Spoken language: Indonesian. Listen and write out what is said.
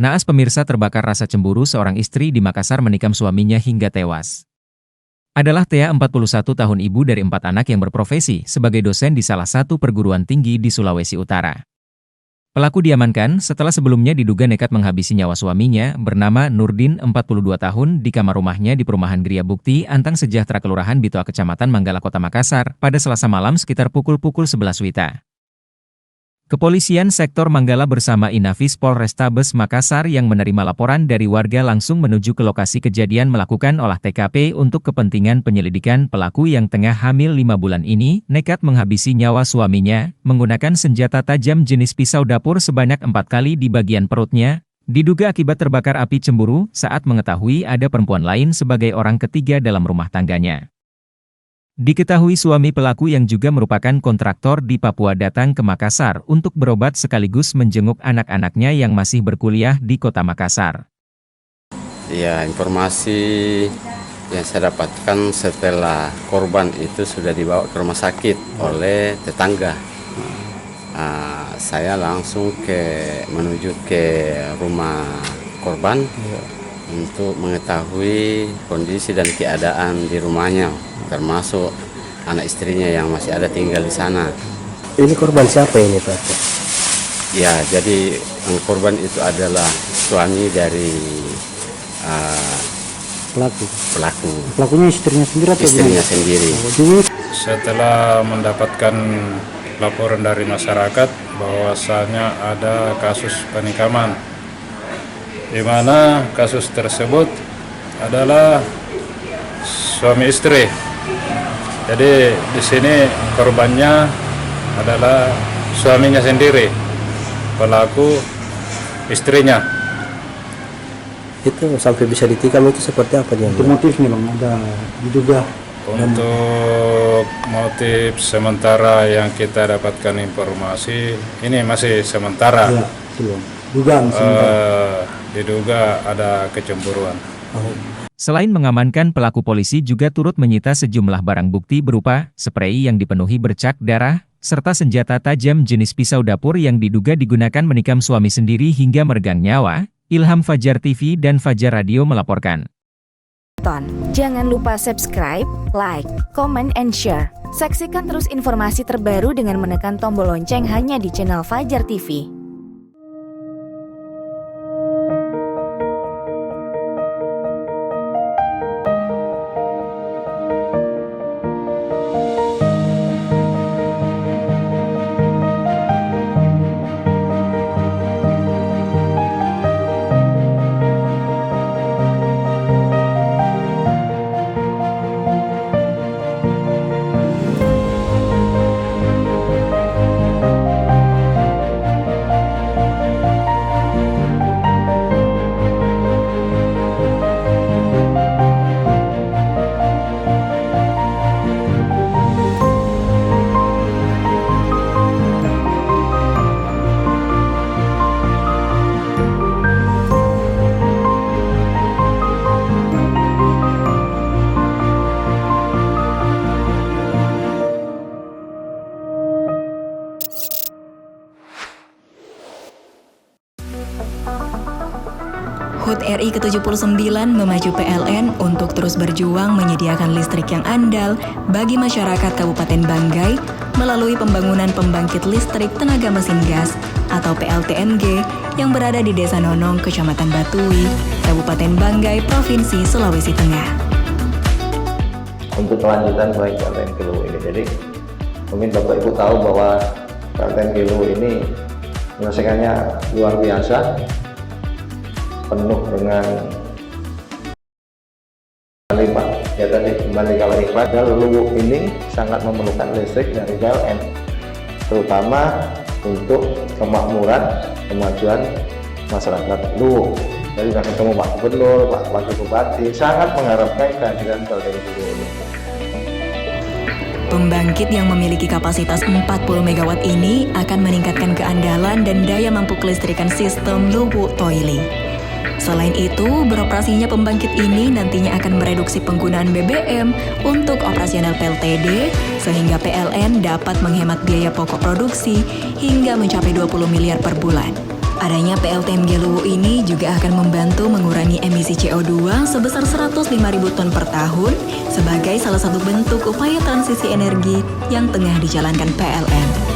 Naas pemirsa terbakar rasa cemburu seorang istri di Makassar menikam suaminya hingga tewas. Adalah Thea 41 tahun ibu dari 4 anak yang berprofesi sebagai dosen di salah satu perguruan tinggi di Sulawesi Utara. Pelaku diamankan setelah sebelumnya diduga nekat menghabisi nyawa suaminya bernama Nurdin 42 tahun di kamar rumahnya di perumahan Gria Bukti, Antang Sejahtera, Kelurahan Bitoa, Kecamatan Manggala, Kota Makassar, pada Selasa malam sekitar pukul 11 WITA. Kepolisian sektor Manggala bersama Inafis Polrestabes Makassar yang menerima laporan dari warga langsung menuju ke lokasi kejadian melakukan olah TKP untuk kepentingan penyelidikan. Pelaku yang tengah hamil 5 bulan ini nekat menghabisi nyawa suaminya menggunakan senjata tajam jenis pisau dapur sebanyak 4 kali di bagian perutnya, diduga akibat terbakar api cemburu saat mengetahui ada perempuan lain sebagai orang ketiga dalam rumah tangganya. Diketahui suami pelaku yang juga merupakan kontraktor di Papua datang ke Makassar untuk berobat sekaligus menjenguk anak-anaknya yang masih berkuliah di Kota Makassar. Ya, informasi yang saya dapatkan setelah korban itu sudah dibawa ke rumah sakit oleh tetangga. Saya langsung menuju ke rumah korban untuk mengetahui kondisi dan keadaan di rumahnya, termasuk anak istrinya yang masih ada tinggal di sana. Ini korban siapa ini, Pak? Ya, jadi korban itu adalah suami dari pelaku. Pelakunya istrinya sendiri atau istrinya sendiri. Setelah mendapatkan laporan dari masyarakat bahwasanya ada kasus penikaman, di mana kasus tersebut adalah suami istri. Jadi di sini korbannya adalah suaminya sendiri, pelaku istrinya. Itu sampai bisa ditikam itu seperti apa dia? Untuk motifnya Bang, ada diduga. Untuk motif sementara yang kita dapatkan informasi, ini masih sementara. Ya, dugaan sementara. Diduga ada kecemburuan. Selain mengamankan pelaku, polisi juga turut menyita sejumlah barang bukti berupa sprei yang dipenuhi bercak darah, serta senjata tajam jenis pisau dapur yang diduga digunakan menikam suami sendiri hingga meregang nyawa. Ilham, Fajar TV dan Fajar Radio melaporkan. Jangan lupa subscribe, like, comment, and share. Saksikan terus informasi terbaru dengan menekan tombol lonceng hanya di channel Fajar TV. HUT RI ke-79 memacu PLN untuk terus berjuang menyediakan listrik yang andal bagi masyarakat Kabupaten Banggai melalui pembangunan pembangkit listrik tenaga mesin gas atau PLTMG yang berada di Desa Nonong, Kecamatan Batui, Kabupaten Banggai, Provinsi Sulawesi Tengah. Untuk kelanjutan proyek PLTN Kilo ini, jadi mungkin Bapak Ibu tahu bahwa PLTN Kilo ini menyelesaikannya luar biasa, penuh dengan lipat. Ya tadi kembali kalau lipat, dan Luwuk ini sangat memerlukan listrik dari PLN, terutama untuk kemakmuran, kemajuan masyarakat Luwuk. Jadi sudah ketemu Pak Gubernur, Pak Wakil Bupati, sangat mengharapkan kehadiran PLTN Kilo ini. Pembangkit yang memiliki kapasitas 40 MW ini akan meningkatkan keandalan dan daya mampu kelistrikan sistem Luwuk Toili. Selain itu, beroperasinya pembangkit ini nantinya akan mereduksi penggunaan BBM untuk operasional PLTD, sehingga PLN dapat menghemat biaya pokok produksi hingga mencapai 20 miliar per bulan. Adanya PLTMG Luwu ini juga akan membantu mengurangi emisi CO2 sebesar 105.000 ton per tahun sebagai salah satu bentuk upaya transisi energi yang tengah dijalankan PLN.